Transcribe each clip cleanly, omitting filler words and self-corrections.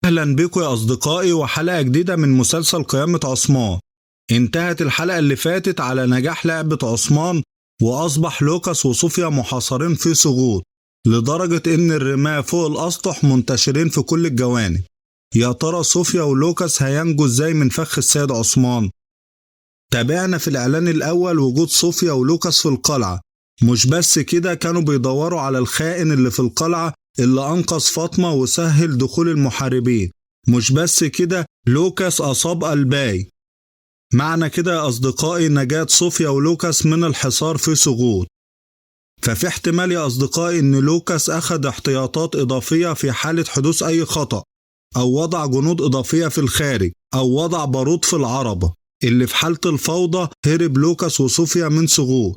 أهلا بكم يا أصدقائي وحلقة جديدة من مسلسل قيامة عثمان. انتهت الحلقة اللي فاتت على نجاح لعبة عثمان، وأصبح لوكاس وصوفيا محاصرين في سقوط لدرجة إن الرماة فوق الأسطح منتشرين في كل الجوانب. يا ترى صوفيا ولوكاس هينجوا إزاي من فخ السيد عثمان؟ تابعنا في الإعلان الأول وجود صوفيا ولوكاس في القلعة. مش بس كده، كانوا بيدوروا على الخائن اللي في القلعة اللي أنقذ فاطمة وسهل دخول المحاربين. مش بس كده، لوكاس أصاب ألباي. معنى كده يا أصدقائي نجاة صوفيا ولوكاس من الحصار في سقوط. ففي احتمال يا أصدقائي إن لوكاس أخذ احتياطات إضافية في حالة حدوث أي خطأ، أو وضع جنود إضافية في الخارج، أو وضع بارود في العربة اللي في حالة الفوضى هرب لوكاس وصوفيا من سقوط.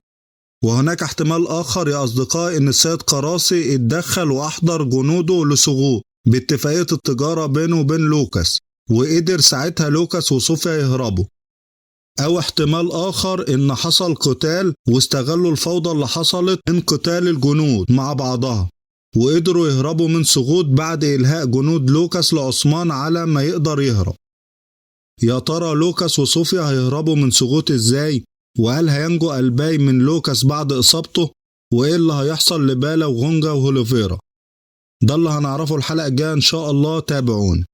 وهناك احتمال آخر يا أصدقائي إن السيد قراصي اتدخل وأحضر جنوده لسقوط باتفاقية التجارة بينه وبين لوكاس، وقدر ساعتها لوكاس وصوفيا يهربوا. أو احتمال آخر إن حصل قتال واستغلوا الفوضى اللي حصلت من قتال الجنود مع بعضها، وقدروا يهربوا من سقوط بعد إلهاء جنود لوكاس لعثمان على ما يقدر يهرب. يا ترى لوكاس وصوفيا هيهربوا من سقوط إزاي؟ وهل هينجو ألباي من لوكاس بعد إصابته؟ وإيه اللي هيحصل لبالا وغونجا وهوليفيرا؟ ده اللي هنعرفه الحلقة الجاية إن شاء الله، تابعونا.